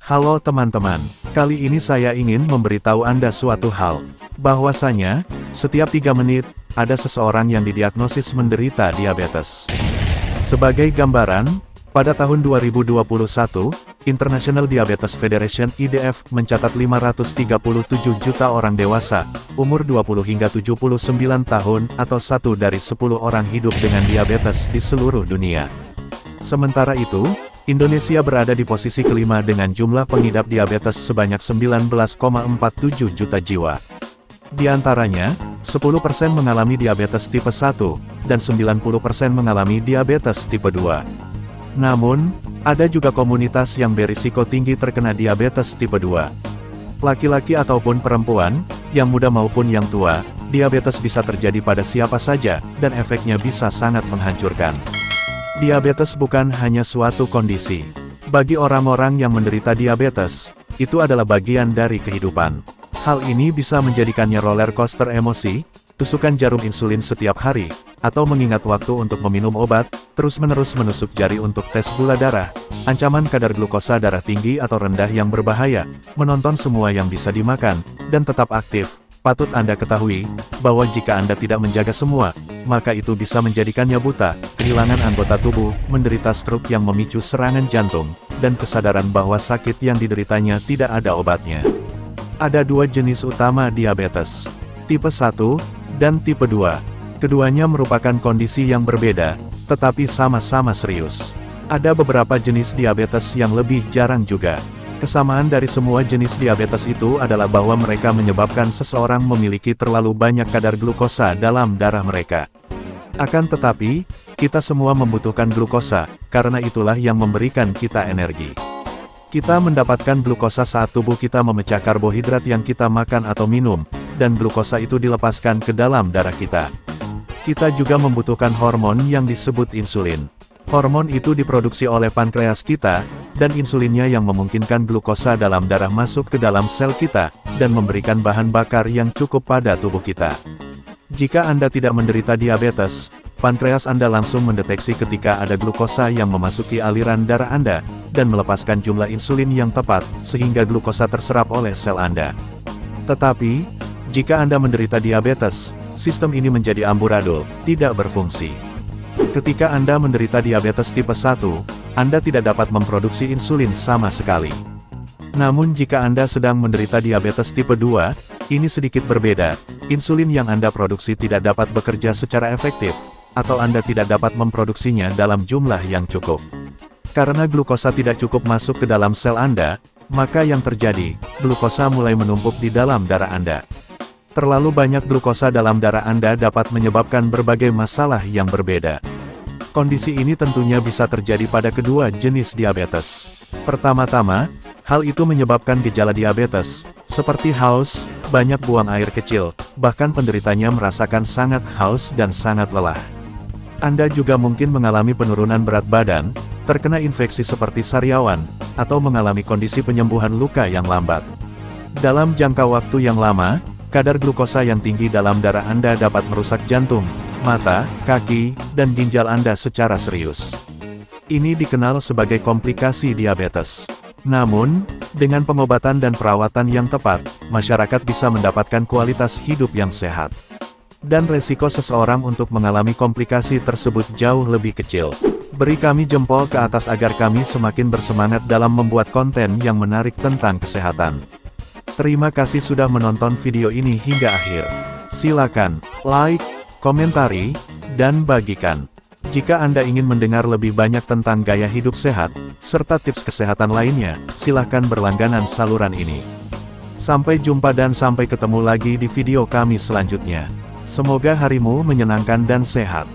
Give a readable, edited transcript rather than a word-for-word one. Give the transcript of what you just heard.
Halo teman-teman, kali ini saya ingin memberitahu Anda suatu hal, bahwasanya, setiap 3 menit, ada seseorang yang didiagnosis menderita diabetes. Sebagai gambaran, pada tahun 2021, International Diabetes Federation (IDF) mencatat 537 juta orang dewasa, umur 20 hingga 79 tahun, atau 1 dari 10 orang hidup dengan diabetes di seluruh dunia. Sementara itu, Indonesia berada di posisi kelima dengan jumlah pengidap diabetes sebanyak 19,47 juta jiwa. Di antaranya, 10% mengalami diabetes tipe 1, dan 90% mengalami diabetes tipe 2. Namun, ada juga komunitas yang berisiko tinggi terkena diabetes tipe 2. Laki-laki ataupun perempuan, yang muda maupun yang tua, diabetes bisa terjadi pada siapa saja, dan efeknya bisa sangat menghancurkan. Diabetes bukan hanya suatu kondisi. Bagi orang-orang yang menderita diabetes, itu adalah bagian dari kehidupan. Hal ini bisa menjadikannya roller coaster emosi, tusukan jarum insulin setiap hari, atau mengingat waktu untuk meminum obat, terus-menerus menusuk jari untuk tes gula darah, ancaman kadar glukosa darah tinggi atau rendah yang berbahaya, menonton semua yang bisa dimakan, dan tetap aktif. Patut Anda ketahui, bahwa jika Anda tidak menjaga semua, maka itu bisa menjadikannya buta, kehilangan anggota tubuh, menderita stroke yang memicu serangan jantung, dan kesadaran bahwa sakit yang dideritanya tidak ada obatnya. Ada 2 jenis utama diabetes, tipe 1, dan tipe 2. Keduanya merupakan kondisi yang berbeda, tetapi sama-sama serius. Ada beberapa jenis diabetes yang lebih jarang juga. Kesamaan dari semua jenis diabetes itu adalah bahwa mereka menyebabkan seseorang memiliki terlalu banyak kadar glukosa dalam darah mereka. Akan tetapi, kita semua membutuhkan glukosa, karena itulah yang memberikan kita energi. Kita mendapatkan glukosa saat tubuh kita memecah karbohidrat yang kita makan atau minum, dan glukosa itu dilepaskan ke dalam darah kita. Kita juga membutuhkan hormon yang disebut insulin. Hormon itu diproduksi oleh pankreas kita, dan insulinnya yang memungkinkan glukosa dalam darah masuk ke dalam sel kita, dan memberikan bahan bakar yang cukup pada tubuh kita. Jika Anda tidak menderita diabetes, pankreas Anda langsung mendeteksi ketika ada glukosa yang memasuki aliran darah Anda, dan melepaskan jumlah insulin yang tepat, sehingga glukosa terserap oleh sel Anda. Tetapi, jika Anda menderita diabetes, sistem ini menjadi amburadul, tidak berfungsi. Ketika Anda menderita diabetes tipe 1, Anda tidak dapat memproduksi insulin sama sekali. Namun jika Anda sedang menderita diabetes tipe 2, ini sedikit berbeda. Insulin yang Anda produksi tidak dapat bekerja secara efektif, atau Anda tidak dapat memproduksinya dalam jumlah yang cukup. Karena glukosa tidak cukup masuk ke dalam sel Anda, maka yang terjadi, glukosa mulai menumpuk di dalam darah Anda. Terlalu banyak glukosa dalam darah Anda dapat menyebabkan berbagai masalah yang berbeda. Kondisi ini tentunya bisa terjadi pada kedua jenis diabetes. Pertama-tama, hal itu menyebabkan gejala diabetes, seperti haus, banyak buang air kecil, bahkan penderitanya merasakan sangat haus dan sangat lelah. Anda juga mungkin mengalami penurunan berat badan, terkena infeksi seperti sariawan, atau mengalami kondisi penyembuhan luka yang lambat. Dalam jangka waktu yang lama, kadar glukosa yang tinggi dalam darah Anda dapat merusak jantung, mata, kaki, dan ginjal Anda secara serius. Ini dikenal sebagai komplikasi diabetes. Namun, dengan pengobatan dan perawatan yang tepat, masyarakat bisa mendapatkan kualitas hidup yang sehat. Dan resiko seseorang untuk mengalami komplikasi tersebut jauh lebih kecil. Beri kami jempol ke atas agar kami semakin bersemangat dalam membuat konten yang menarik tentang kesehatan. Terima kasih sudah menonton video ini hingga akhir. Silakan like, komentari, dan bagikan. Jika Anda ingin mendengar lebih banyak tentang gaya hidup sehat, serta tips kesehatan lainnya, silakan berlangganan saluran ini. Sampai jumpa dan sampai ketemu lagi di video kami selanjutnya. Semoga harimu menyenangkan dan sehat.